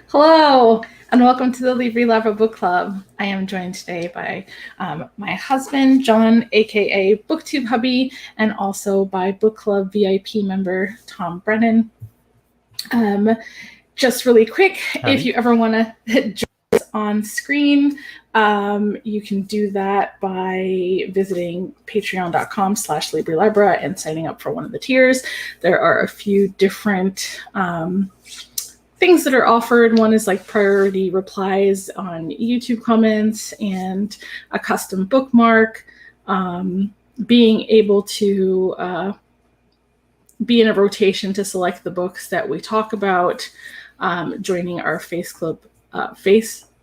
Hello, and welcome to the Libri Labra Book Club. I am joined today by my husband, John, aka BookTube Hubby, and also by Book Club VIP member, Tom Brennan. Just really quick, if you ever want to join us on screen, you can do that by visiting patreon.com/Libri Labra and signing up for one of the tiers. There are a few different things that are offered. One is like priority replies on YouTube comments and a custom bookmark, being able to be in a rotation to select the books that we talk about, joining our Facebook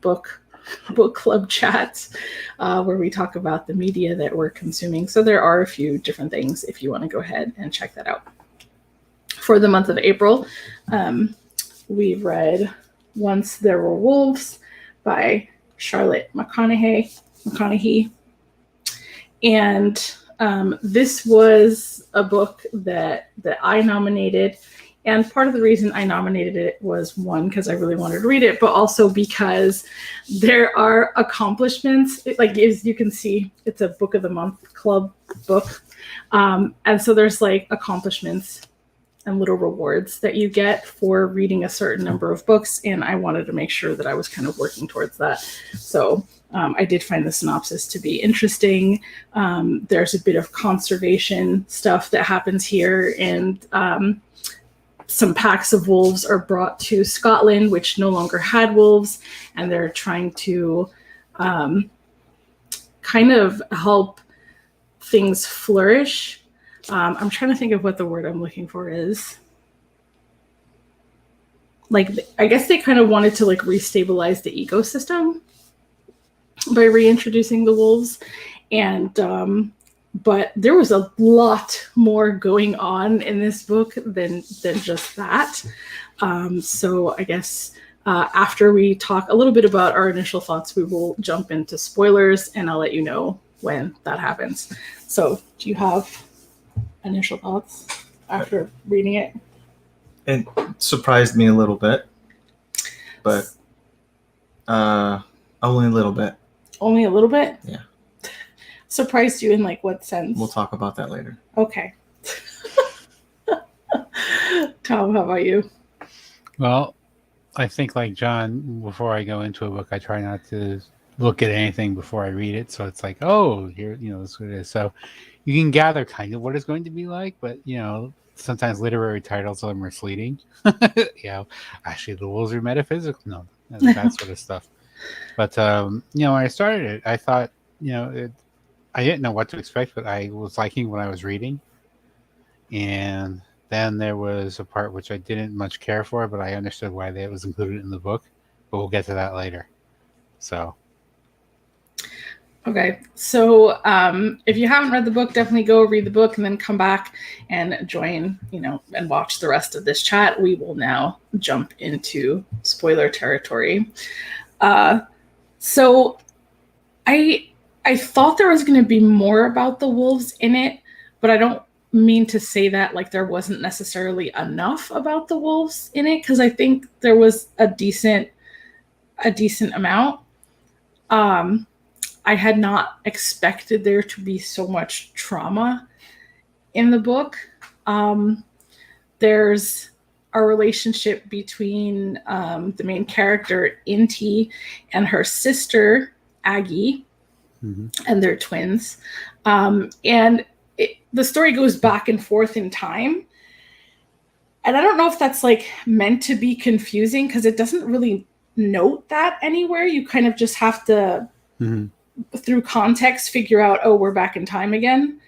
book club chats, where we talk about the media that we're consuming. So there are a few different things if you want to go ahead and check that out. For the month of April, we've read Once There Were Wolves by Charlotte McConaghy. And this was a book that I nominated. And part of the reason I nominated it was, one, because I really wanted to read it, but also because there are accomplishments. Like, as you can see, it's a Book of the Month club book. And so there's like accomplishments and little rewards that you get for reading a certain number of books. And I wanted to make sure that I was kind of working towards that. So I did find the synopsis to be interesting. There's a bit of conservation stuff that happens here, and some packs of wolves are brought to Scotland, which no longer had wolves, and they're trying to kind of help things flourish. I'm trying to think of what the word I'm looking for is. Like, I guess they kind of wanted to like restabilize the ecosystem by reintroducing the wolves. And but there was a lot more going on in this book than just that. So I guess after we talk a little bit about our initial thoughts, we will jump into spoilers, and I'll let you know when that happens. So do you have initial thoughts after reading it? It surprised me a little bit, but only a little bit. Only a little bit? Yeah. Surprised you in like what sense? We'll talk about that later. Okay. Tom, how about you? Well, I think like John, before I go into a book, I try not to look at anything before I read it. So it's like, oh, here, this is what it is. So you can gather kind of what it's going to be like, but sometimes literary titles are misleading. Actually the wolves are metaphysical. No, that sort of stuff. But when I started it, I thought, I didn't know what to expect, but I was liking what I was reading. And then there was a part which I didn't much care for, but I understood why that was included in the book. But we'll get to that later. So. Okay, so if you haven't read the book, definitely go read the book and then come back and join, and watch the rest of this chat. We will now jump into spoiler territory. So I thought there was going to be more about the wolves in it, but I don't mean to say that like there wasn't necessarily enough about the wolves in it, because I think there was a decent amount. I had not expected there to be so much trauma in the book. There's a relationship between the main character, Inti, and her sister, Aggie, and they're twins. And the story goes back and forth in time. And I don't know if that's like meant to be confusing, because it doesn't really note that anywhere. You kind of just have to, through context, figure out, oh, we're back in time again.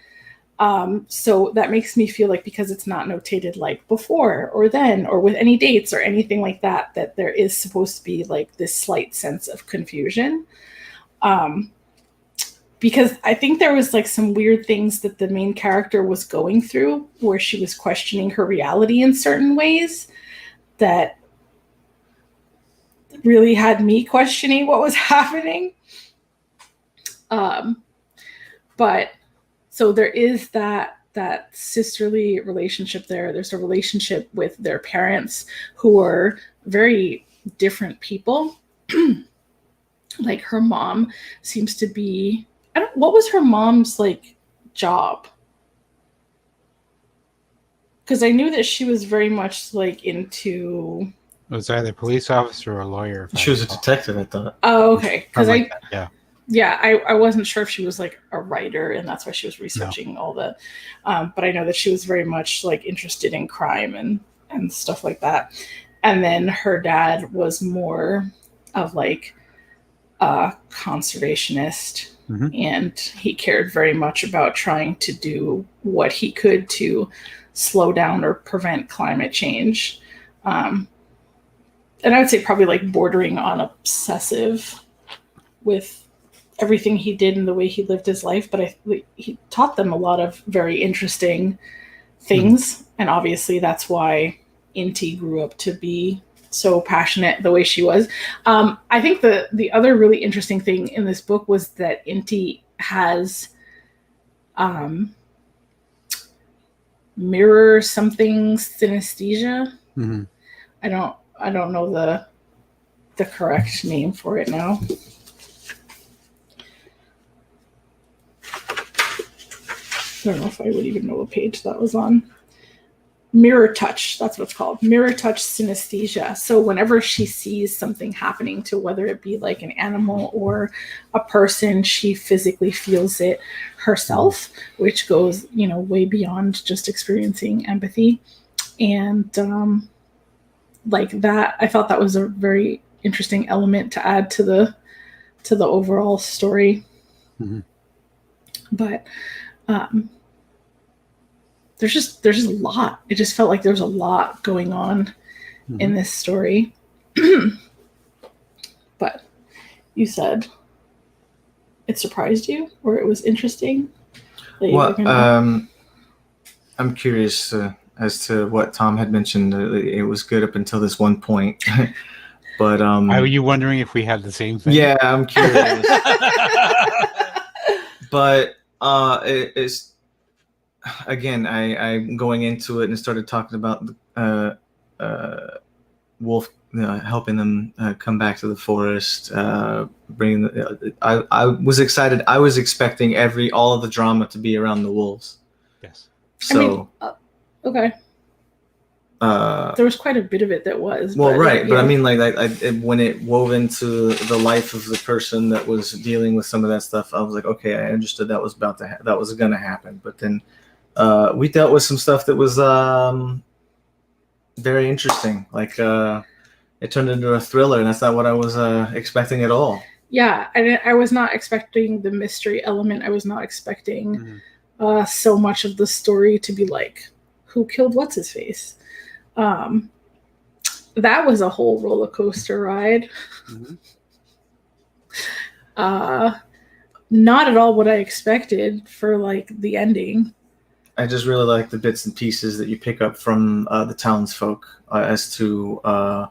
So that makes me feel like, because it's not notated like before or then or with any dates or anything like that, that there is supposed to be like this slight sense of confusion. Because I think there was like some weird things that the main character was going through, where she was questioning her reality in certain ways that really had me questioning what was happening. But so there is that sisterly relationship there. There's a relationship with their parents, who are very different people. Like her mom seems to be, what was her mom's like job? Because I knew that she was very much like into. It was either a police officer or a lawyer. She was a detective, I thought. Oh, okay. Because I wasn't sure if she was like a writer, and that's why she was researching all the. But I know that she was very much like interested in crime and stuff like that. And then her dad was more of like a conservationist, and he cared very much about trying to do what he could to slow down or prevent climate change. And I would say probably like bordering on obsessive with everything he did and the way he lived his life. But he taught them a lot of very interesting things. And obviously that's why Inti grew up to be so passionate the way she was. I think the other really interesting thing in this book was that Inti has mirror something synesthesia. I don't know the correct name for it now. I don't know if I would even know what page that was on. Mirror touch, that's what it's called. Mirror touch synesthesia. So whenever she sees something happening to, whether it be like an animal or a person, she physically feels it herself, which goes, way beyond just experiencing empathy. And like that, I thought that was a very interesting element to add to the overall story. But there's just a lot. It just felt like there was a lot going on in this story. But you said it surprised you, or it was interesting? Well, I'm curious as to what Tom had mentioned. It was good up until this one point. But are you wondering if we had the same thing? Yeah, I'm curious. But it's again, I'm going into it and started talking about Wolf helping them come back to the forest, bringing. I was excited. I was expecting all of the drama to be around the wolves. Yes. So. Okay. There was quite a bit of it that was. Well, right, but I mean, when it wove into the life of the person that was dealing with some of that stuff, I was like, okay, I understood that was that was going to happen. But then we dealt with some stuff that was very interesting. Like it turned into a thriller, and that's not what I was expecting at all. Yeah, I was not expecting the mystery element. I was not expecting so much of the story to be like, who killed what's his face? That was a whole roller coaster ride. Not at all what I expected for like the ending. I just really like the bits and pieces that you pick up from the townsfolk as to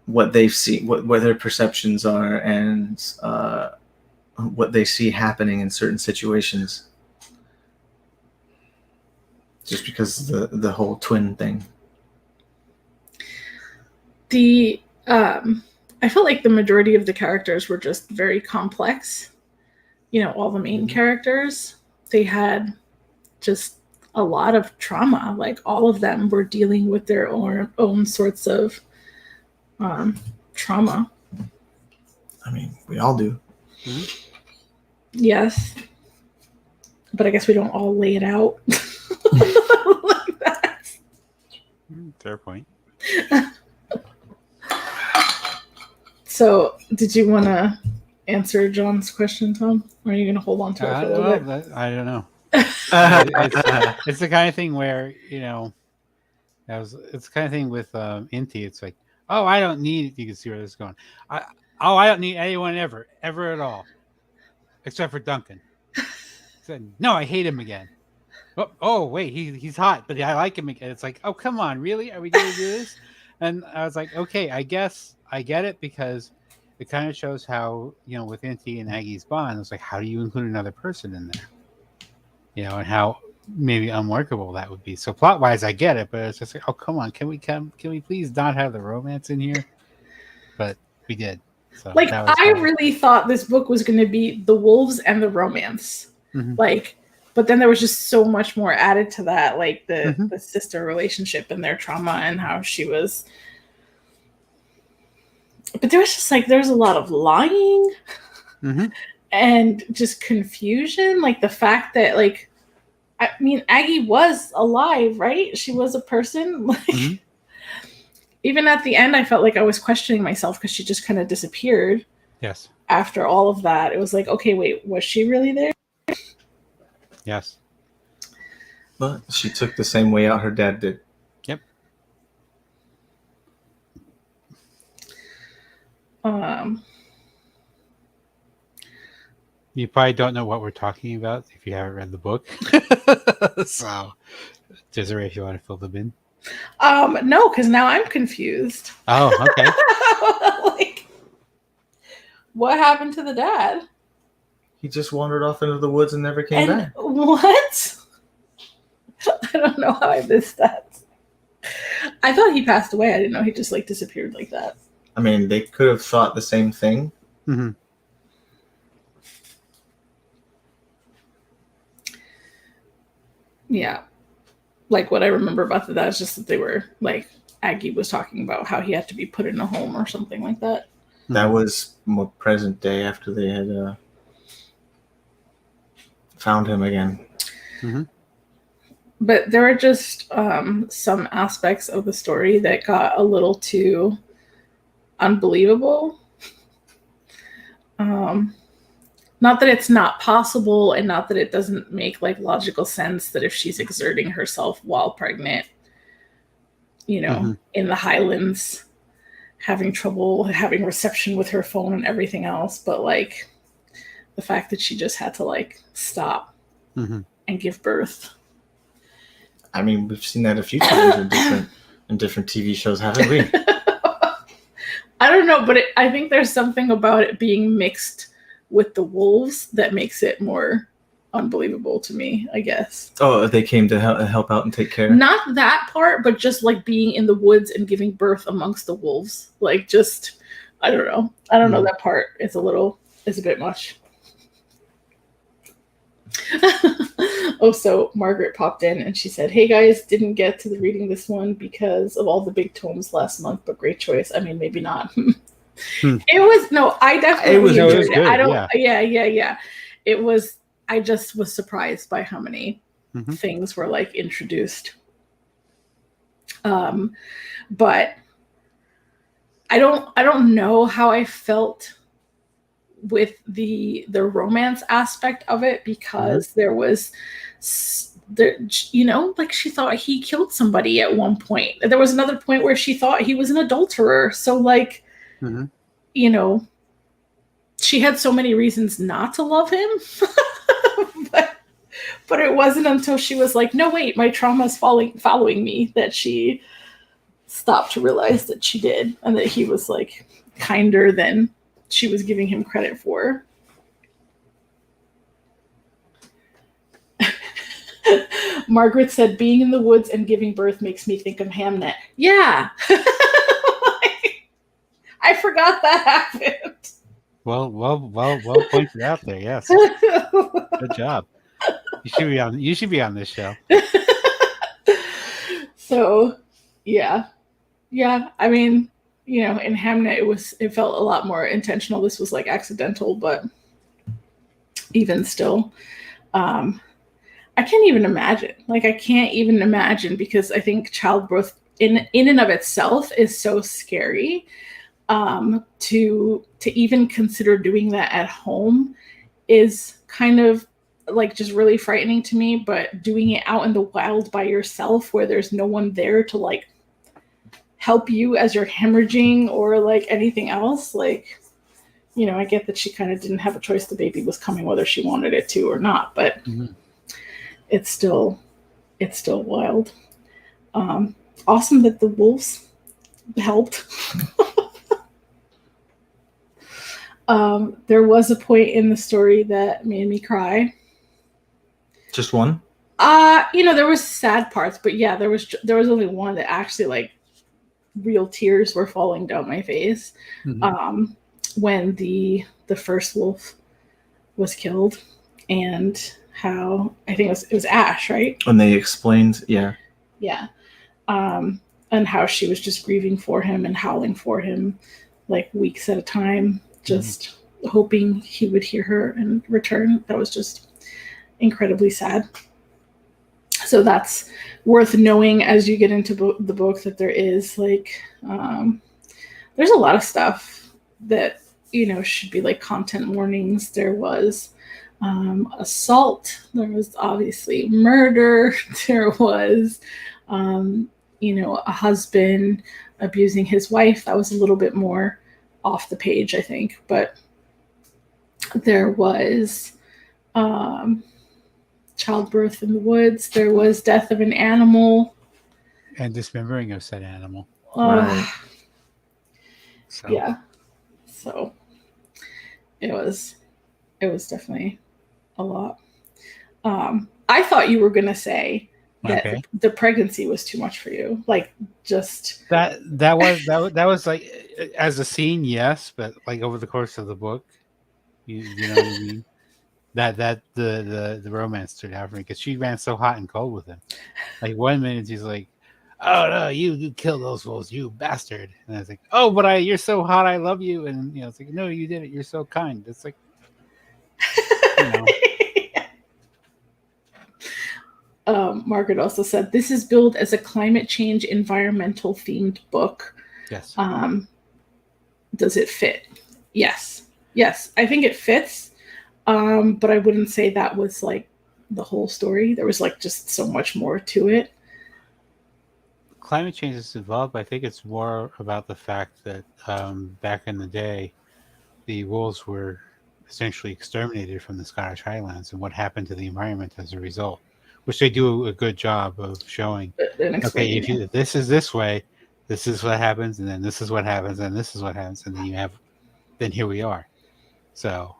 what they've seen, what their perceptions are, and what they see happening in certain situations. Just because of the whole twin thing. I felt like the majority of the characters were just very complex. All the main characters, they had just a lot of trauma. Like all of them were dealing with their own sorts of trauma. I mean, we all do. Yes. But I guess we don't all lay it out like that. Fair point. So, did you want to answer John's question, Tom? Or are you going to hold on to it for a little bit? I don't know. It's the kind of thing where, it's the kind of thing with Inti. It's like, oh, I don't need, you can see where this is going. I don't need anyone ever at all, except for Duncan. Said, no, I hate him again. Oh wait, he's hot, but I like him again. It's like, oh, come on, really? Are we going to do this? And I was like, okay, I guess I get it, because it kind of shows how, with Inti and Aggie's bond, it's like, how do you include another person in there? And how maybe unworkable that would be. So plot wise, I get it, but it's just like, oh, come on, can we please not have the romance in here? but we did. So Like, that was I fun. really thought this book was going to be the wolves and the romance. Mhm. Like, but then there was just so much more added to that, like the Mhm. sister relationship and their trauma and how she was. But there was just like, there's a lot of lying Mhm. and just confusion. Like the fact that, like, I mean, Aggie was alive, right? She was a person. Like, Mhm. even at the end, I felt like I was questioning myself because she just kind of disappeared. Yes. After all of that, it was like, okay, wait, was she really there? Yes. But she took the same way out her dad did. Yep. You probably don't know what we're talking about if you haven't read the book. So, Desirai, if you want to fill them in. No, because now I'm confused. Oh, okay. Like, what happened to the dad? He just wandered off into the woods and never came And back. what? I don't know how I missed that. I thought he passed away. I didn't know he just like disappeared like that. I mean, they could have thought the same thing. Mm-hmm. Yeah. Like, what I remember about that is just that they were like, Aggie was talking about how he had to be put in a home or something like that. That was more present day after they had found him again. Mm-hmm. But there were just some aspects of the story that got a little too unbelievable. Not that it's not possible, and not that it doesn't make like logical sense that if she's exerting herself while pregnant, you know, Mm-hmm. in the Highlands, having trouble having reception with her phone and everything else, but like the fact that she just had to like stop Mm-hmm. and give birth. I mean, we've seen that a few times in different TV shows, haven't we? I don't know, but I think there's something about it being mixed with the wolves that makes it more unbelievable to me, I guess. Oh, they came to help out and take care. Not that part, but just like being in the woods and giving birth amongst the wolves. Like, just, I don't know. I don't know, that part is a bit much. Oh, so Margaret popped in and she said, "Hey guys, didn't get to the reading this one because of all the big tomes last month, but great choice." I mean, maybe not. It was, no, I definitely enjoyed it. I don't, yeah. It was, I just was surprised by how many things were like introduced. But I don't know how I felt with the romance aspect of it, because there was you know, like she thought he killed somebody at one point. There was another point where she thought he was an adulterer. So like, you know, she had so many reasons not to love him. but it wasn't until she was like, no, wait, my trauma is following me, that she stopped to realize that she did, and that he was like kinder than she was giving him credit for. Margaret said, "Being in the woods and giving birth makes me think of Hamnet." Yeah. I forgot that happened. Well pointed out there. Yes. Good job. You should be on this show. So, yeah. I mean, you know, in Hamnet, it felt a lot more intentional. This was like accidental, but even still, I can't even imagine. Like, I can't even imagine, because I think childbirth in and of itself is so scary. To even consider doing that at home is kind of like just really frightening to me. But doing it out in the wild by yourself, where there's no one there to like help you as you're hemorrhaging or like anything else, like, you know, I get that she kind of didn't have a choice. The baby was coming whether she wanted it to or not, but it's still wild. Awesome that the wolves helped. There was a point in the story that made me cry. Just one? You know, there was sad parts, but yeah, there was only one that actually like real tears were falling down my face when the first wolf was killed, and how I think it was Ash, right? And they explained, yeah. And how she was just grieving for him and howling for him like weeks at a time, just hoping he would hear her and return. That was just incredibly sad. So that's worth knowing as you get into the book, that there is like there's a lot of stuff that, you know, should be like content warnings. There was assault, there was obviously murder, there was you know, a husband abusing his wife. That was a little bit more off the page, I think, but there was childbirth in the woods. There was death of an animal. And dismembering of said animal. Right. So. Yeah. So it was definitely a lot. I thought you were going to say that the pregnancy was too much for you. Like, just that was like, as a scene, yes, but like over the course of the book, you know what I mean? That the romance stood out for me, because she ran so hot and cold with him. Like, one minute she's like, "Oh no, you killed those wolves, you bastard!" And I was like, "Oh, but you're so hot, I love you." And you know, it's like, "No, you did it. You're so kind." It's like, you know. Margaret also said, this is billed as a climate change environmental themed book. Yes. Does it fit? Yes. I think it fits. But I wouldn't say that was like the whole story. There was like just so much more to it. Climate change is involved, but I think it's more about the fact that back in the day, the wolves were essentially exterminated from the Scottish Highlands, and what happened to the environment as a result, which they do a good job of showing. Okay, if this is this way, this is what happens, and then this is what happens, and this is what happens, and then here we are. So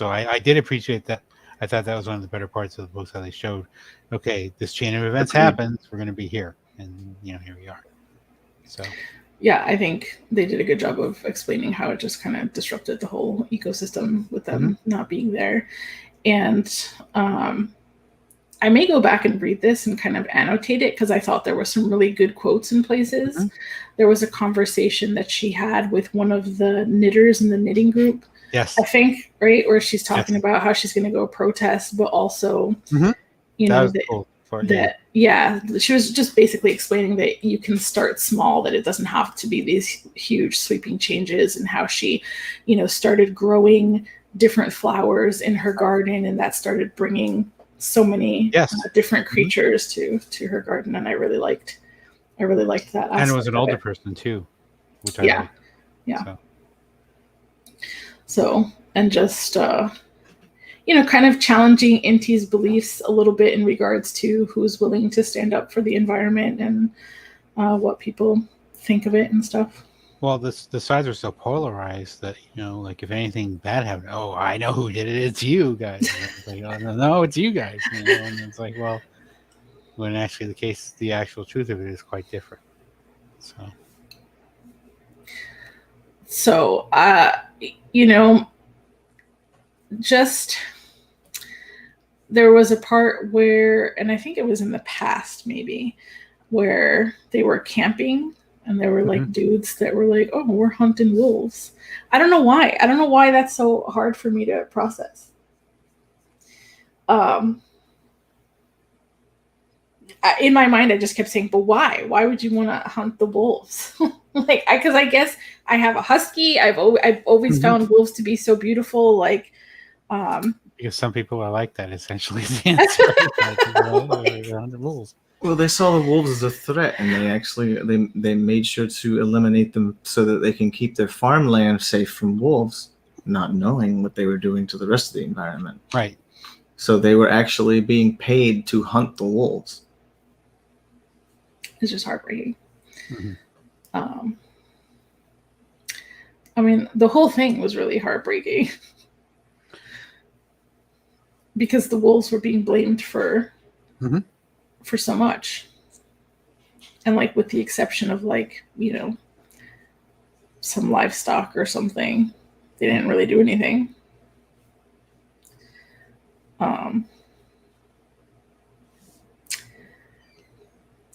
I did appreciate that. I thought that was one of the better parts of the books, how they showed, okay, this chain of events happens, we're going to be here, and you know, here we are. So yeah, I think they did a good job of explaining how it just kind of disrupted the whole ecosystem with them not being there. And I may go back and read this and kind of annotate it, because I thought there were some really good quotes in places. There was a conversation that she had with one of the knitters in the knitting group. Yes. I think, right, where she's talking about how she's going to go protest, but also, you know, she was just basically explaining that you can start small, that it doesn't have to be these huge sweeping changes, and how she, you know, started growing different flowers in her garden, and that started bringing so many different creatures to her garden. And I really liked that. And it was an older person too, which I liked. Yeah. So, and just, you know, kind of challenging Inti's beliefs a little bit in regards to who's willing to stand up for the environment and what people think of it and stuff. Well, the sides are so polarized that, you know, like if anything bad happened, oh, I know who did it. It's you guys. It's like, oh, no, it's you guys. You know? And it's like, well, when actually the case, the actual truth of it is quite different. So, you know, just there was a part where, and I think it was in the past maybe, where they were camping and there were like dudes that were like, oh, we're hunting wolves. I don't know why. I don't know why that's so hard for me to process. In my mind, I just kept saying, but why? Why would you want to hunt the wolves? Like, because I guess I have a husky. I've always found wolves to be so beautiful. Like, because some people are like that, essentially. The answer. Wolves. Well, they saw the wolves as a threat, and they made sure to eliminate them so that they can keep their farmland safe from wolves, not knowing what they were doing to the rest of the environment. Right. So they were actually being paid to hunt the wolves. It's just heartbreaking. I mean, the whole thing was really heartbreaking because the wolves were being blamed for so much, And like with the exception of like, some livestock or something, they didn't really do anything.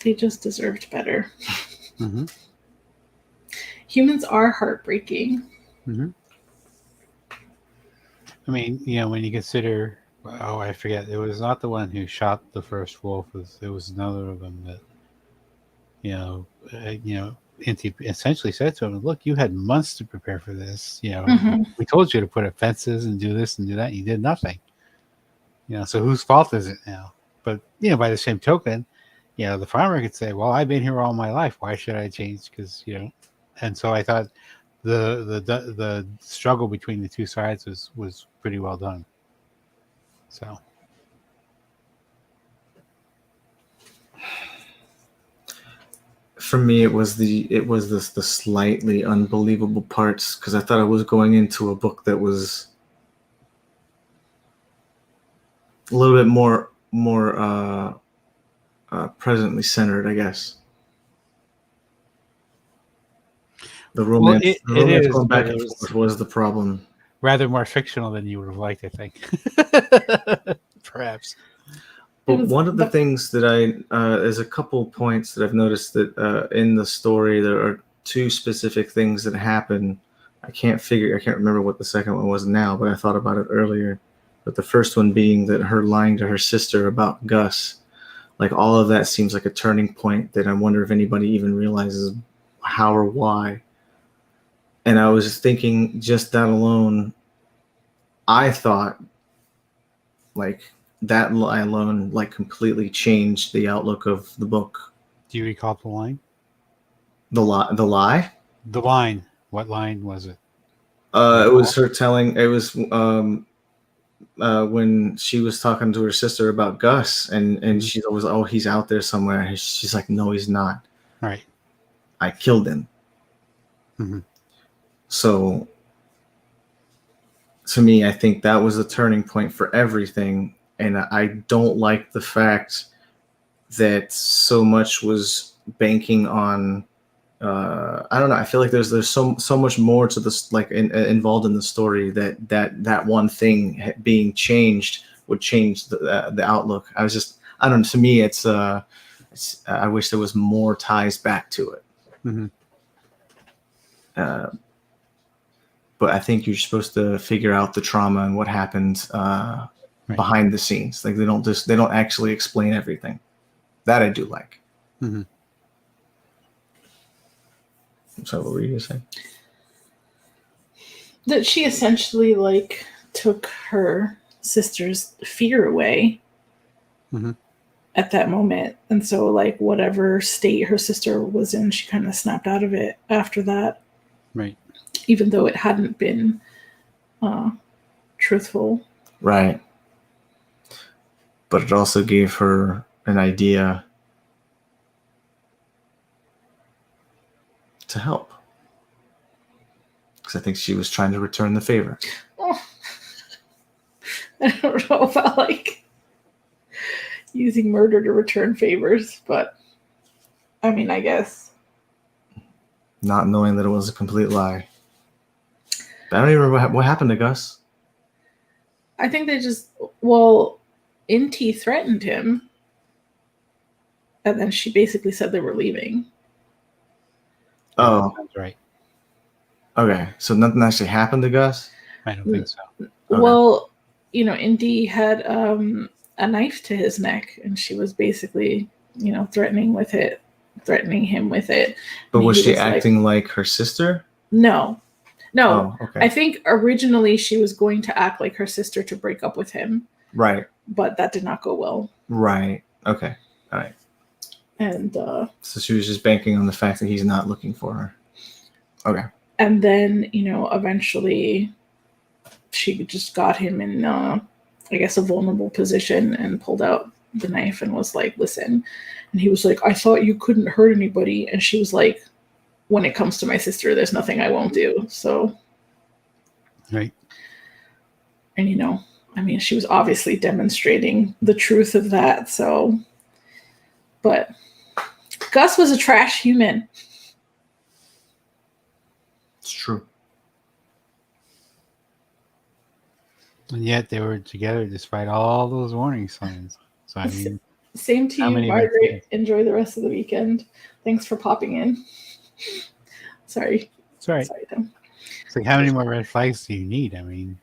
They just deserved better. Mm-hmm. Humans are heartbreaking. Mm-hmm. I mean, when you consider, I forget, it was not the one who shot the first wolf. It was another of them that, Inti essentially said to him, "Look, you had months to prepare for this. We told you to put up fences and do this and do that. And you did nothing. So whose fault is it now?" But by the same token, the farmer could say, "Well, I've been here all my life. Why should I change?" Because And so I thought the struggle between the two sides was pretty well done. So. For me, it was the slightly unbelievable parts, because I thought I was going into a book that was a little bit more presently centered, I guess. The romance, it romance is, going back but and it was forth was the problem. rather more fictional than you would have liked, I think. Perhaps. But one of the things that there's a couple points that I've noticed that in the story there are two specific things that happen. I can't remember what the second one was now, but I thought about it earlier. But the first one being that her lying to her sister about Gus, like all of that seems like a turning point that I wonder if anybody even realizes how or why. And I was thinking, just that alone, I thought like that lie alone like completely changed the outlook of the book. Do you recall the line? The lie? The line. What line was it? It was her telling. It was when she was talking to her sister about Gus, and she's always, "Oh, he's out there somewhere." And she's like, "No, he's not. Right. I killed him." Mm-hmm. So, to me, I think that was a turning point for everything, and I don't like the fact that so much was banking on. I don't know. I feel like there's so much more to this, like involved in the story, that one thing being changed would change the outlook. I don't know. To me, it's I wish there was more ties back to it. Mm-hmm. But I think you're supposed to figure out the trauma and what happened behind the scenes. Like they don't actually explain everything. That I do like. Mm-hmm. So what were you gonna say? That she essentially like took her sister's fear away at that moment. And so like whatever state her sister was in, she kind of snapped out of it after that. Right. Even though it hadn't been truthful. Right. But it also gave her an idea to help. Because I think she was trying to return the favor. Oh. I don't know about like using murder to return favors, but I mean, I guess. Not knowing that it was a complete lie. But I don't even remember what happened to Gus. I think they Inti threatened him. And then she basically said they were leaving. Oh. That's right. Okay. So nothing actually happened to Gus? I don't think so. Okay. Well, Inti had a knife to his neck, and she was basically, threatening him with it. But was she acting like her sister? No. Oh, okay. I think originally she was going to act like her sister to break up with him. Right. But that did not go well. Right. Okay. All right. And so she was just banking on the fact that he's not looking for her. Okay. And then, eventually she just got him in, I guess, a vulnerable position and pulled out the knife and was like, "Listen." And he was like, "I thought you couldn't hurt anybody." And she was like, "When it comes to my sister, there's nothing I won't do." So. Right. And, she was obviously demonstrating the truth of that. So, but Gus was a trash human. It's true. And yet they were together despite all those warning signs. So I mean, Same to how you, many red Margaret. flags? Enjoy the rest of the weekend. Thanks for popping in. Sorry. It's all right. Sorry, Tim. It's like, how many more red flags do you need? I mean,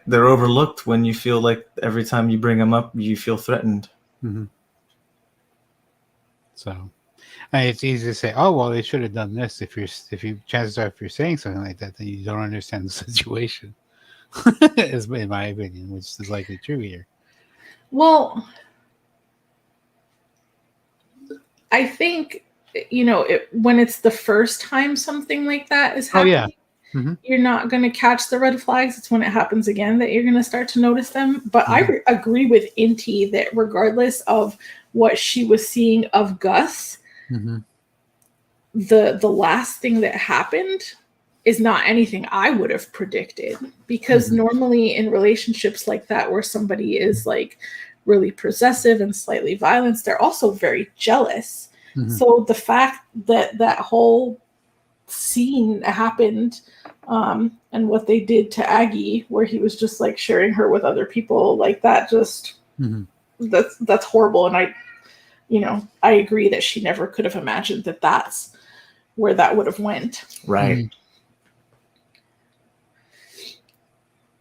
They're overlooked when you feel like every time you bring them up, you feel threatened. mm-hmm. So it's easy to say, oh well, they should have done this. If you chances are, if you're saying something like that, then you don't understand the situation. Is in my opinion, which is likely true here. Well, I think, when it's the first time something like that is happening, Mm-hmm. you're not going to catch the red flags. It's when it happens again that you're going to start to notice them. But I agree with Inti that regardless of what she was seeing of Gus, the last thing that happened is not anything I would have predicted, because normally in relationships like that, where somebody is like really possessive and slightly violent, they're also very jealous. So the fact that that whole scene happened, and what they did to Aggie, where he was just like sharing her with other people like that, just that's horrible. And I agree that she never could have imagined that that's where that would have went. Right.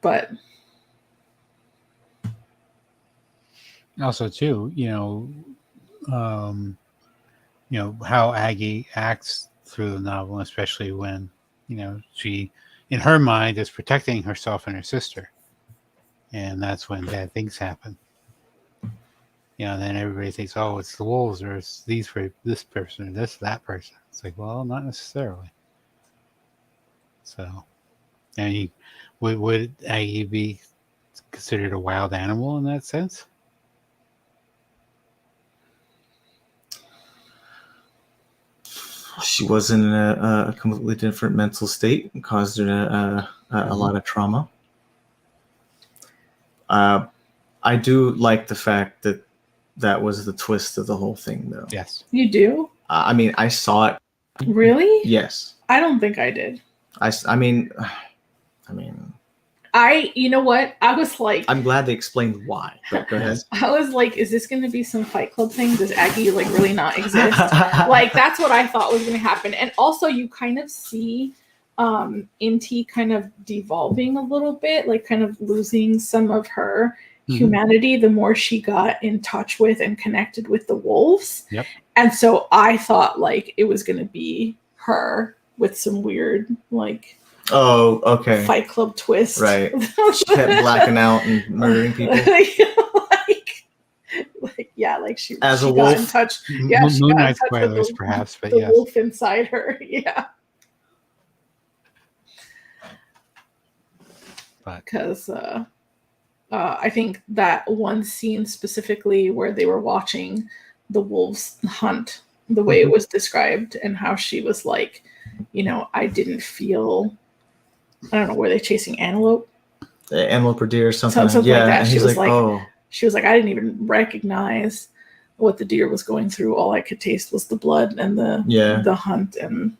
But also too, how Aggie acts through the novel, especially when, she, in her mind, is protecting herself and her sister. And that's when bad things happen. And then everybody thinks, oh, it's the wolves, or it's these for this person, or that person. It's like, well, not necessarily. So, would Aggie be considered a wild animal in that sense? She was in a completely different mental state and caused her a lot of trauma. I do like the fact that was the twist of the whole thing, though. Yes. you do? I mean, I saw it. Really? Yes. I don't think I did. I mean, you know what? I was like, I'm glad they explained why. But go ahead. I was like, is this going to be some Fight Club thing? Does Aggie like really not exist? Like, that's what I thought was going to happen. And also, you kind of see Inti kind of devolving a little bit, like kind of losing some of her humanity the more she got in touch with and connected with the wolves. Yep. And so I thought like it was going to be her with some weird like Fight Club twist. Right. She kept blacking out and murdering people. like she as she a got wolf. in touch. Yeah, she Moon got in Knight touch with spoilers, perhaps, but the yes. wolf inside her. Yeah. Because I think that one scene specifically where they were watching the wolves hunt, the way it was described, and how she was like, I didn't feel, I don't know, were they chasing antelope? Antelope or deer or something. Something yeah, like that. And She he's was like, like, oh. She was like, I didn't even recognize what the deer was going through. All I could taste was the blood and the hunt. And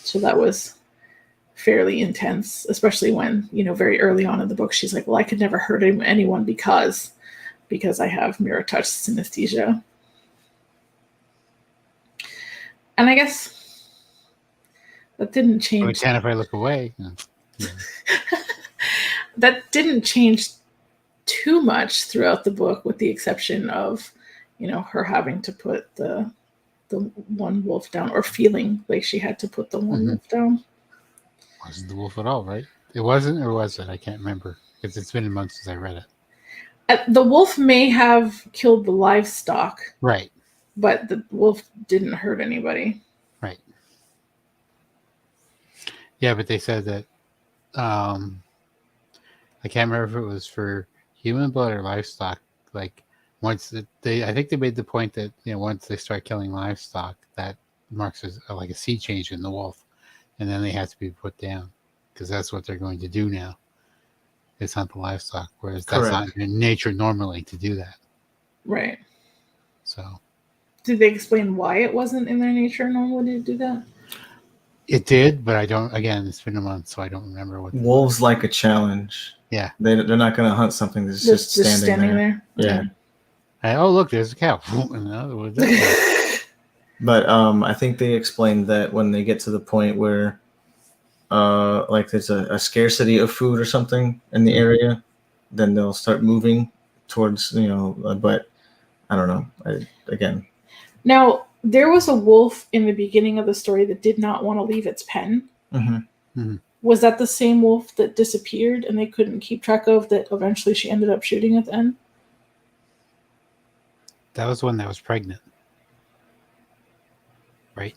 so that was fairly intense, especially when, very early on in the book, she's like, well, I could never hurt anyone because I have mirror touch synesthesia. And I guess that didn't change. We can if I look away. Yeah. That didn't change too much throughout the book, with the exception of, her having to put the one wolf down, or feeling like she had to put the one wolf down. Wasn't the wolf at all, right? It wasn't, or was it? I can't remember, because it's been a month since I read it. The wolf may have killed the livestock. Right. But the wolf didn't hurt anybody. Right. Yeah, but they said that, I can't remember if it was for human blood or livestock. Like, I think they made the point that, once they start killing livestock, that marks like a sea change in the wolf. And then they have to be put down, because that's what they're going to do now, is hunt the livestock. Whereas that's not in nature normally to do that. Right. So Did they explain why it wasn't in their nature normally to do that? it did, but I don't. Again, it's been a month, so I don't remember what. Wolves like a challenge. Yeah. They're not going to hunt something that's just standing there. Yeah. Oh, look, there's a cow. And But I think they explained that when they get to the point where like there's a scarcity of food or something in the area, then they'll start moving towards, but I don't know. Again. Now, there was a wolf in the beginning of the story that did not want to leave its pen. Mm-hmm. Mm-hmm. Was that the same wolf that disappeared and they couldn't keep track of, that eventually she ended up shooting at the end? That was one that was pregnant. Right?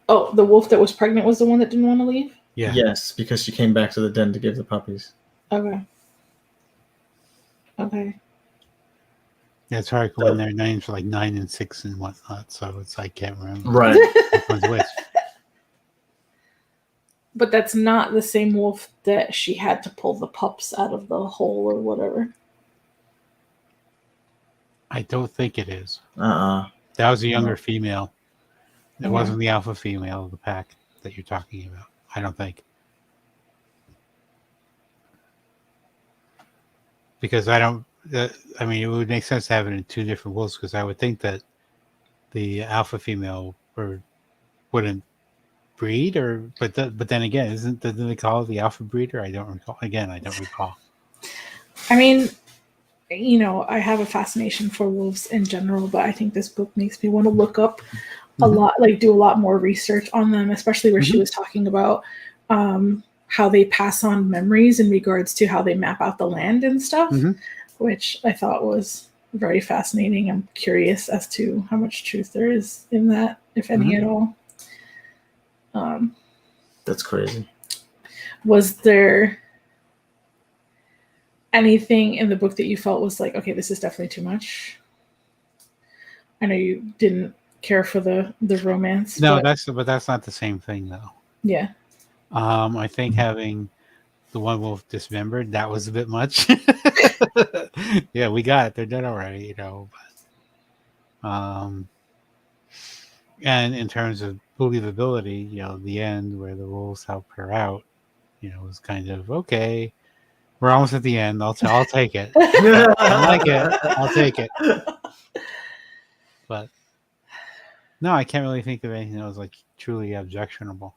Oh, the wolf that was pregnant was the one that didn't want to leave? Yeah. Yes, because she came back to the den to give the puppies. Okay. Yeah, it's hard when their names are like 9 and 6 and whatnot, so it's I can't remember. Right. Which one's which. But that's not the same wolf that she had to pull the pups out of the hole or whatever. I don't think it is. That was a younger female. It Okay. wasn't the alpha female of the pack that you're talking about. I don't think. Because I don't. I mean, it would make sense to have it in two different wolves, because I would think that the alpha female wouldn't breed, but then again, didn't they call it the alpha breeder? I don't recall. Again, I don't recall. I mean, I have a fascination for wolves in general, but I think this book makes me want to look up a lot, like do a lot more research on them, especially where she was talking about how they pass on memories in regards to how they map out the land and stuff, which I thought was very fascinating. I'm curious as to how much truth there is in that, if any at all. That's crazy. Was there anything in the book that you felt was like, okay, this is definitely too much? I know you didn't care for the romance. No, but that's not the same thing though. Yeah. I think having the one wolf dismembered, that was a bit much. Yeah, we got it. They're dead already, but and in terms of believability, the end where the wolves help her out, was kind of okay. We're almost at the end. I'll take it. I like it. I'll take it. But no, I can't really think of anything that was like truly objectionable.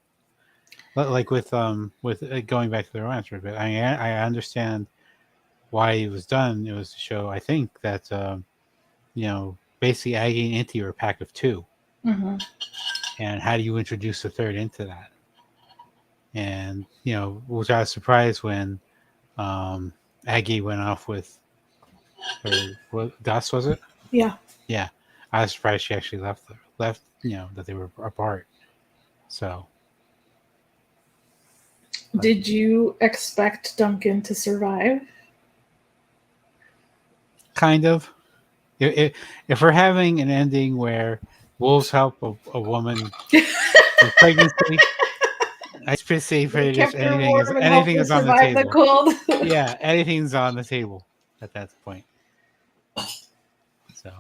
But like with going back to the romance for a bit, I understand why it was done. It was to show, I think, that basically Aggie and Inti are a pack of two. And how do you introduce the third into that? And which I was surprised when Aggie went off with her Gus, was it? Yeah. I was surprised she actually left that they were apart. So did you expect Duncan to survive? Kind of. If we're having an ending where wolves help a woman with pregnancy, I just say anything is on the table. The cold. Yeah, anything's on the table at that point. So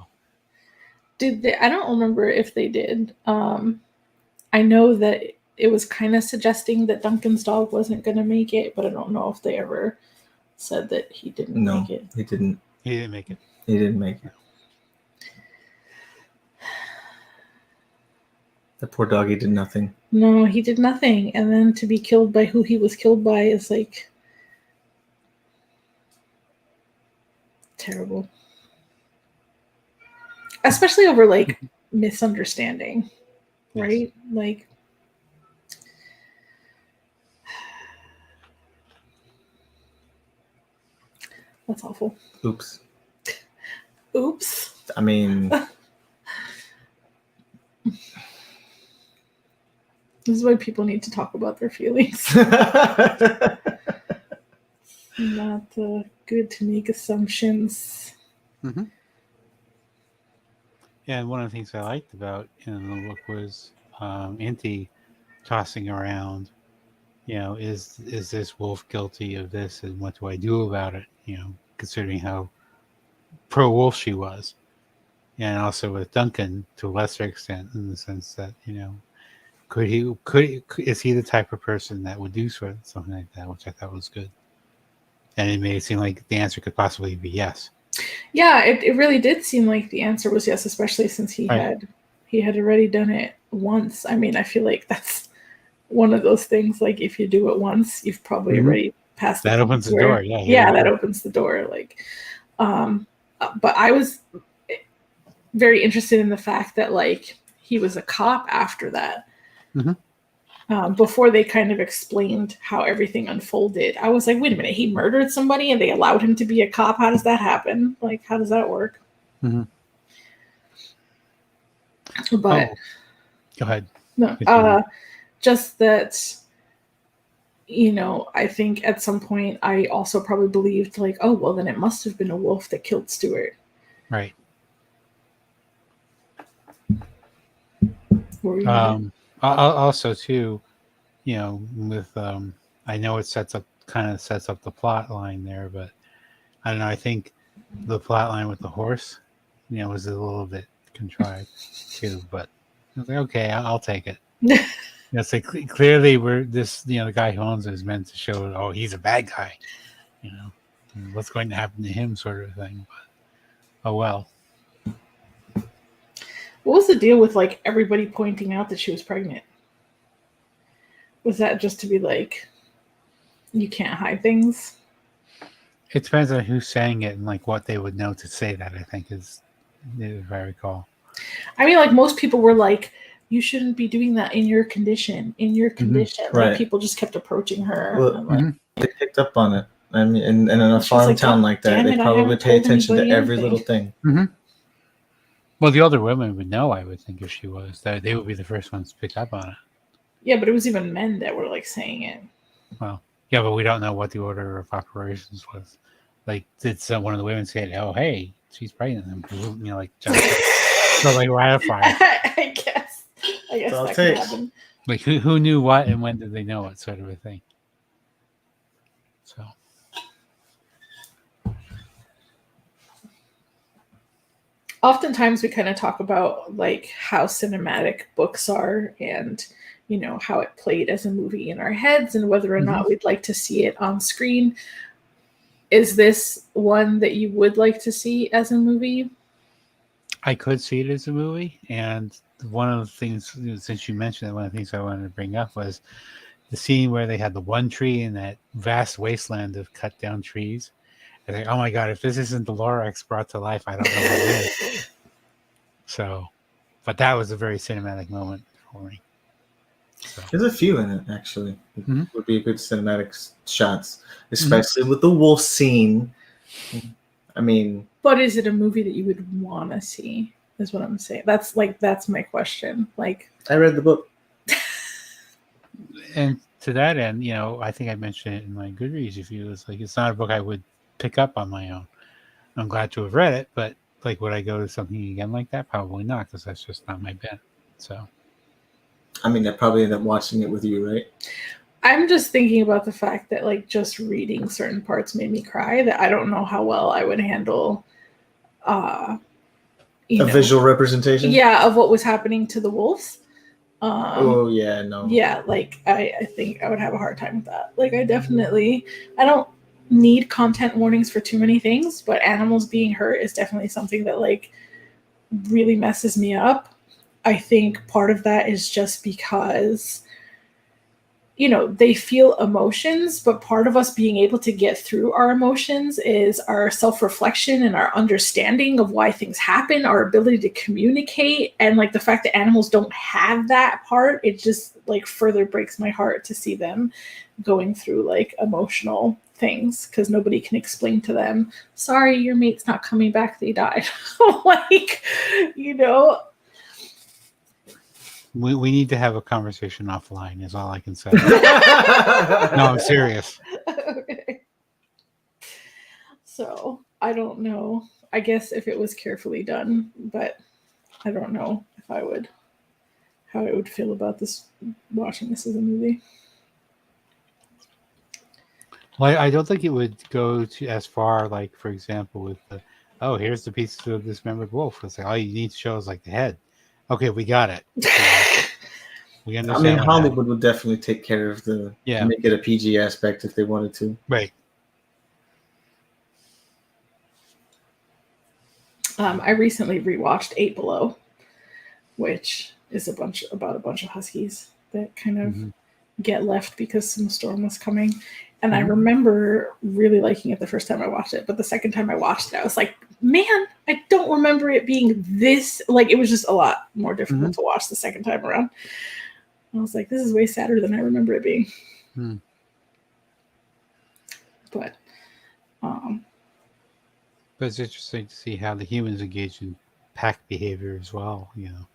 did they? I don't remember if they did. I know that it was kind of suggesting that Duncans Dog wasn't going to make it, but I don't know if they ever said that he didn't make it. He didn't. He didn't make it. He didn't make it. The poor doggy did nothing. No, he did nothing. And then to be killed by who he was killed by is like terrible. Especially over like misunderstanding, right? Yes. Like, that's awful. Oops. Oops. I mean, this is why people need to talk about their feelings. Not good to make assumptions. Yeah, and one of the things I liked about the book was Inti tossing around, is this wolf guilty of this, and what do I do about it? Considering how pro-wolf she was, and also with Duncan to a lesser extent, in the sense that is he the type of person that would do something like that, which I thought was good, and it made it seem like the answer could possibly be yes. Yeah, it really did seem like the answer was yes, especially since he had already done it once. I mean, I feel like that's one of those things, like if you do it once, you've probably already passed that opens the door. That opens the door. Like, but I was very interested in the fact that like he was a cop after that. Before they kind of explained how everything unfolded, I was like, wait a minute, he murdered somebody and they allowed him to be a cop? How does that happen? Like, how does that work? But go ahead. No, just that, I think at some point I also probably believed like, oh, well, then it must have been a wolf that killed Stuart. Right. Also too, with I know it kind of sets up the plot line there, but I don't know, I think the plot line with the horse, was a little bit contrived too, but I was like, okay, I'll take it. It's like clearly the guy who owns it is meant to show, oh, he's a bad guy, what's going to happen to him, sort of thing. But oh well. What was the deal with like everybody pointing out that she was pregnant? Was that just to be like, you can't hide things? It depends on who's saying it and like what they would know to say that, I think, is, if I recall. I mean, like most people were like, you shouldn't be doing that in your condition. Like Right. people just kept approaching her. Well, they picked up on it. I mean, and in a farm town like that, they probably pay attention to every little thing. Well, the older women would know, I would think, if she was. They would be the first ones to pick up on it. Yeah, but it was even men that were like saying it. Well, yeah, but we don't know what the order of operations was. Like, did one of the women say, "Oh, hey, she's pregnant," and like, so like ratify. I guess that could happen. Like, who knew what and when did they know it, sort of a thing. So. Oftentimes we kind of talk about like how cinematic books are and how it played as a movie in our heads and whether or not we'd like to see it on screen. Is this one that you would like to see as a movie? I could see it as a movie, and one of the things, since you mentioned it, one of the things I wanted to bring up was the scene where they had the one tree in that vast wasteland of cut down trees. I think, oh my God, if this isn't the Lorax brought to life, I don't know what it is. So, but that was a very cinematic moment for me. So. There's a few in it, actually. It would be a good cinematic shots, especially with the wolf scene. I mean... But is it a movie that you would want to see, is what I'm saying. That's my question. Like, I read the book. And to that end, I think I mentioned it in my Goodreads review. It's not a book I would pick up on my own. I'm glad to have read it, but like, would I go to something again like that? Probably not, because that's just not my bent. So, I mean, I probably end up watching it with you, right? I'm just thinking about the fact that like just reading certain parts made me cry. That I don't know how well I would handle. A visual representation. Yeah, of what was happening to the wolves. Oh yeah, no. Yeah, like I think I would have a hard time with that. Like I don't need content warnings for too many things, but animals being hurt is definitely something that like really messes me up. I think part of that is just because they feel emotions, but part of us being able to get through our emotions is our self-reflection and our understanding of why things happen, our ability to communicate, and like the fact that animals don't have that part, it just like further breaks my heart to see them going through like emotional things because nobody can explain to them, sorry, your mate's not coming back, they died. Like, We need to have a conversation offline, is all I can say. No, I'm serious. Okay. So, I don't know. I guess if it was carefully done, but I don't know how I would feel about this, watching this as a movie. Well, I don't think it would go to as far, like, for example, with oh, here's the piece of dismembered wolf. It's like, all you need to show is like the head. Okay, we got it. We I understand. mean, what Hollywood happened. would definitely take care of Yeah. make it a PG aspect if they wanted to. Right. I recently rewatched Eight Below, which is about a bunch of huskies that kind of get left because some storm was coming. And I remember really liking it the first time I watched it, but the second time I watched it, I was like, man, I don't remember it being this, like, it was just a lot more difficult to watch the second time around. I was like, this is way sadder than I remember it being. But it's interesting to see how the humans engage in pack behavior as well, you know,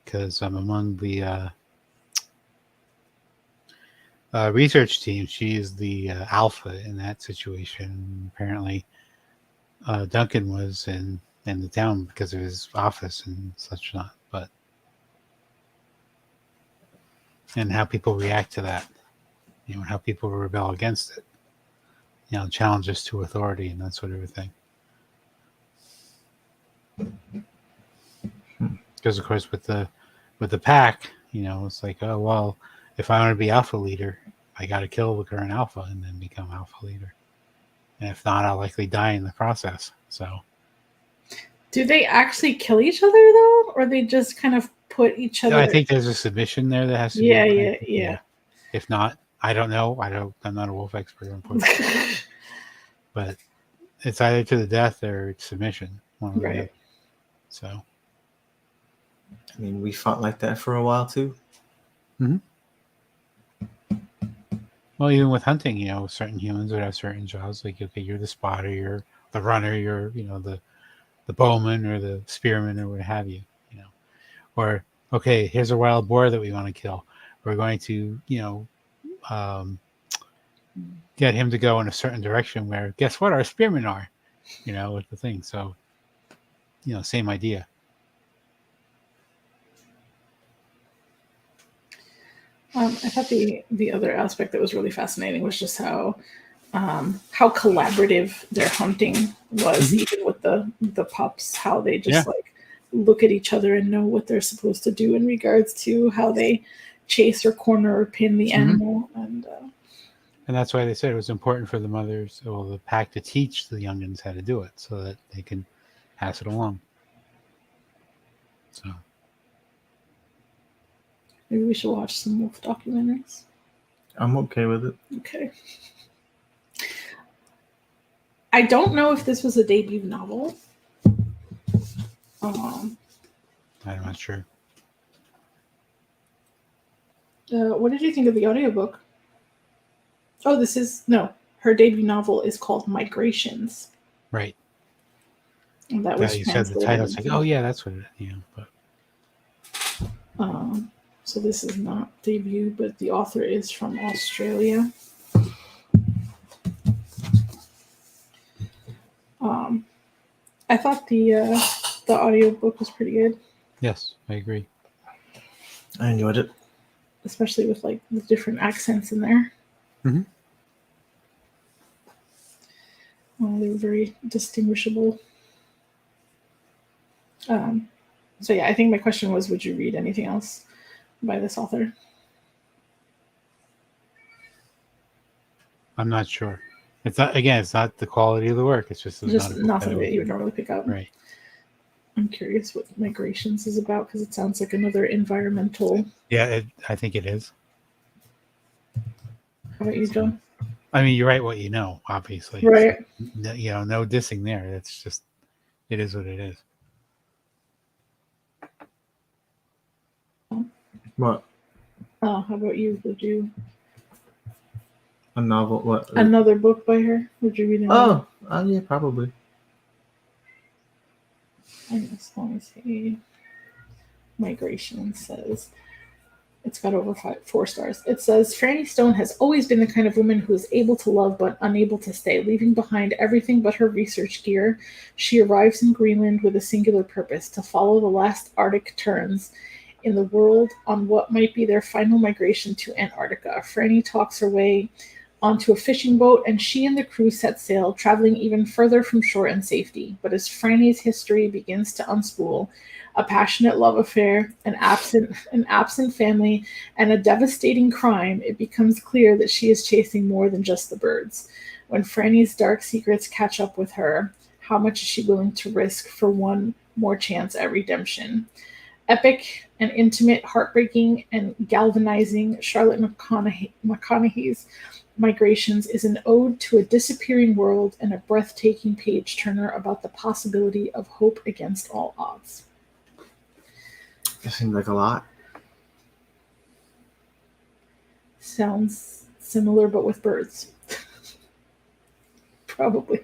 because I'm among the research team. She is the alpha in that situation. Apparently, Duncan was in the town because of his office and such not, but and how people react to that, you know, how people rebel against it, you know, challenges to authority and that sort of thing. Because of course with the pack, you know, it's like, oh well, if I want to be alpha leader, I got to kill the current alpha and then become alpha leader, and if not, I'll likely die in the process. So do they actually kill each other though, or they just kind of put each other? I think there's a submission there that has to be. Yeah. If not, I don't know. I'm not a wolf expert, unfortunately. But it's either to the death or it's submission. One or the other. So, I mean, we fought like that for a while too. Well, even with hunting, you know, certain humans would have certain jobs. Like, okay, you're the spotter, you're the runner, you're, you know, the bowman or the spearman or what have you, you know. Or, okay, here's a wild boar that we want to kill. We're going to, you know, get him to go in a certain direction where, guess what, our spearmen are, you know, with the thing. So, you know, same idea. I thought the other aspect that was really fascinating was just how collaborative their hunting was, even with the pups, how they just like look at each other and know what they're supposed to do in regards to how they chase or corner or pin the animal. And that's why they said it was important for the mothers or the pack to teach the youngins how to do it so that they can pass it along. So maybe we should watch some wolf documentaries. I'm okay with it. Okay. I don't know if this was a debut novel. I'm not sure. What did you think of the audiobook? Oh, her debut novel is called Migrations. Right. And that was you said the title. It's like, oh yeah, that's what it is. Yeah, but so this is not debut, but the author is from Australia. I thought the audiobook was pretty good. Yes, I agree. I enjoyed it, especially with like the different accents in there. They were very distinguishable. So yeah, I think my question was, would you read anything else by this author? I'm not sure. It's not the quality of the work. It's just not something that you would normally pick up. Right. I'm curious what Migrations is about because it sounds like another environmental. Yeah, I think it is. How about you, John? I mean, you're right. What you know, obviously, right? So, you know, no dissing there. That's just, it is what it is. What? How about you? Would you? A novel? What? Another book by her? Would you read it? Oh, yeah, probably. And as long as Migration says it's got over 4 stars. It says Franny Stone has always been the kind of woman who is able to love but unable to stay, leaving behind everything but her research gear. She arrives in Greenland with a singular purpose: to follow the last Arctic terns in the world on what might be their final migration to Antarctica. Franny talks her way onto a fishing boat, and she and the crew set sail, traveling even further from shore in safety. But as Franny's history begins to unspool, a passionate love affair, an absent family, and a devastating crime, it becomes clear that she is chasing more than just the birds. When Franny's dark secrets catch up with her, how much is she willing to risk for one more chance at redemption? Epic and intimate, heartbreaking and galvanizing, Charlotte McConaghy's Migrations is an ode to a disappearing world and a breathtaking page-turner about the possibility of hope against all odds. That seems like a lot. Sounds similar, but with birds. Probably.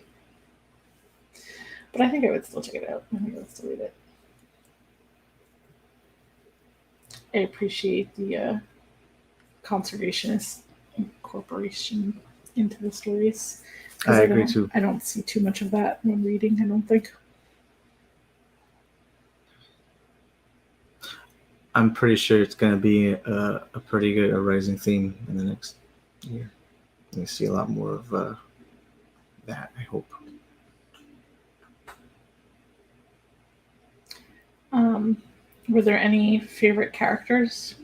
But I think I would still check it out. I think I would still read it. I appreciate the conservationist incorporation into the stories. I agree too. I don't see too much of that when reading, I don't think. I'm pretty sure it's going to be a pretty good rising theme in the next year. You see a lot more of that, I hope. Were there any favorite characters?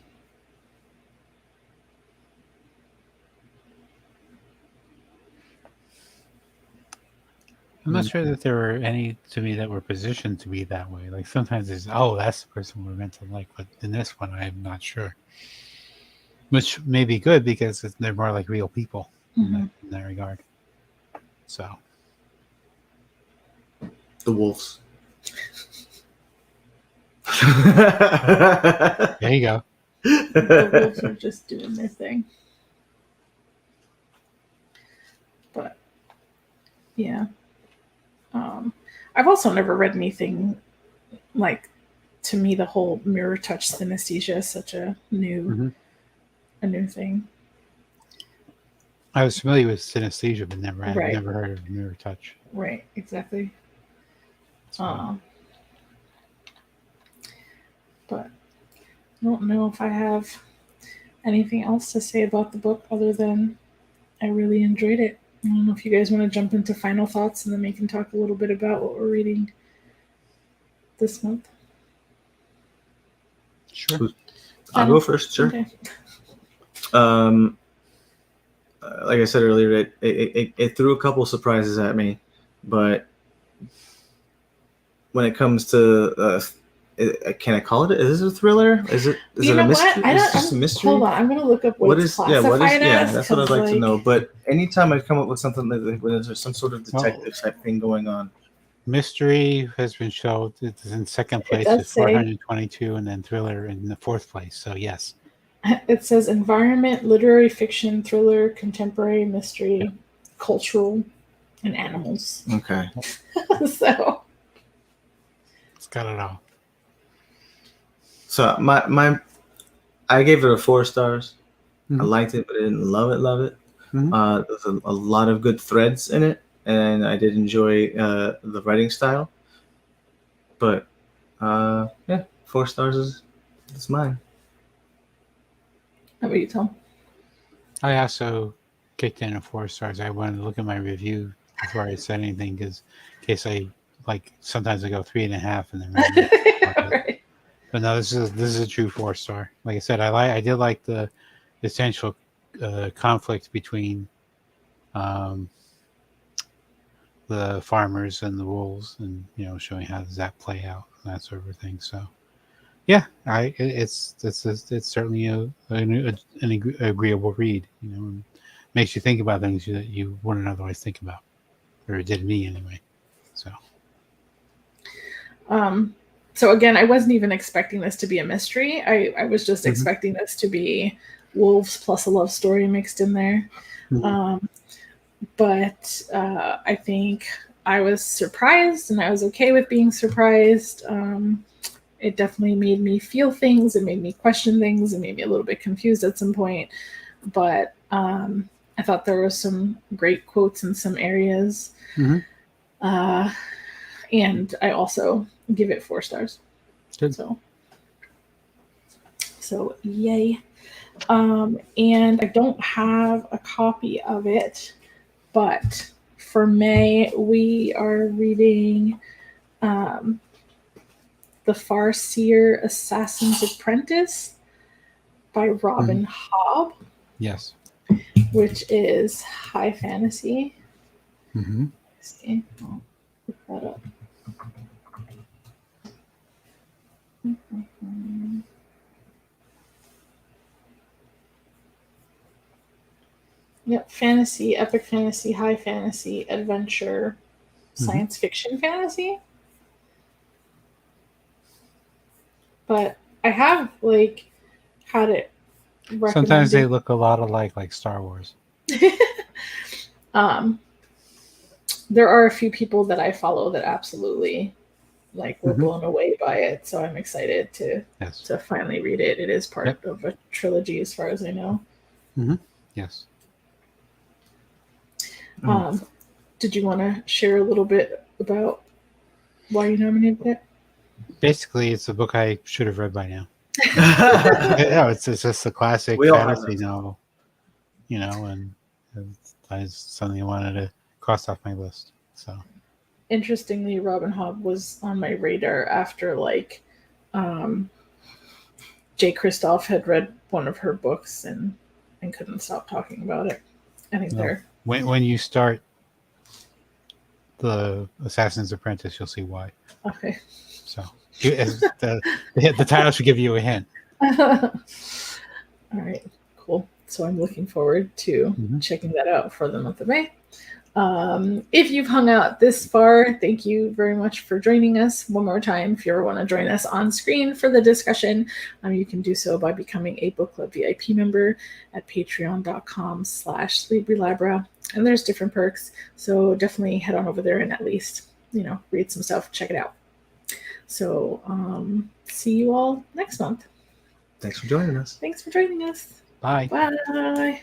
I'm not sure that there were any to me that were positioned to be that way. Like sometimes it's, oh, that's the person we're meant to like, but in this one, I'm not sure. Which may be good because they're more like real people in that regard. So. The wolves. There you go. The wolves are just doing their thing. But, yeah. I've also never read anything like, to me, the whole mirror touch synesthesia is such a new thing. I was familiar with synesthesia, but never heard of mirror touch. Right, exactly. But I don't know if I have anything else to say about the book other than I really enjoyed it. I don't know if you guys want to jump into final thoughts and then we can talk a little bit about what we're reading this month. Sure. I'll go first, sure. Okay. Like I said earlier, it threw a couple surprises at me, but when it comes to can I call it? Is it a thriller? Is it a mystery? Is it just a mystery? Hold on, I'm gonna look up what it's classified as. That's what I'd like to know. But anytime I come up with something like when there's some sort of detective type thing going on. Mystery has been shown. It's in second place with 422, and then thriller in the fourth place. So yes. It says environment, literary fiction, thriller, contemporary, mystery, cultural, and animals. Okay. So it's got it all. So I gave it 4 stars. I liked it, but I didn't love it. There's a lot of good threads in it, and I did enjoy the writing style. But 4 stars is mine. How about you, Tom? I also kicked in 4 stars. I wanted to look at my review before I said anything, because in case sometimes I go 3.5 and then. Right. But no, this is a true 4-star. Like I said, I did like the essential conflict between the farmers and the wolves, and showing how does that play out and that sort of thing. So yeah, it's certainly an agreeable read. And makes you think about things that you wouldn't otherwise think about, or it did me anyway. So again, I wasn't even expecting this to be a mystery. I was just expecting this to be wolves plus a love story mixed in there. But I think I was surprised, and I was okay with being surprised. It definitely made me feel things. It made me question things. It made me a little bit confused at some point. But I thought there was some great quotes in some areas. And I also give it 4 stars. Good. So yay. And I don't have a copy of it, but for May, we are reading The Farseer Assassin's Apprentice by Robin Hobb, Yes. which is high fantasy. Mm-hmm. Let's see. I'll look that up. Yep, fantasy, epic fantasy, high fantasy, adventure, science fiction fantasy. But I have like had it recommended. Sometimes they look a lot alike, like Star Wars. There are a few people that I follow that absolutely like were blown away by it, so I'm excited to finally read it. It is part of a trilogy, as far as I know. Yes. Did you want to share a little bit about why you nominated it? Basically, it's a book I should have read by now. No, it's just a classic fantasy novel, you know, and it's something I wanted to cross off my list. So, interestingly, Robin Hobb was on my radar after like Jay Kristoff had read one of her books and couldn't stop talking about it. I think they're when you start the Assassin's Apprentice, you'll see why. Okay. So the title should give you a hint. All right, cool. So I'm looking forward to checking that out for the month of May. If you've hung out this far, thank you very much for joining us. One more time, if you ever want to join us on screen for the discussion, you can do so by becoming a book club VIP member at patreon.com/Libri Labra. And there's different perks, so definitely head on over there and at least, read some stuff, check it out. So see you all next month. Thanks for joining us. Thanks for joining us. Bye. Bye.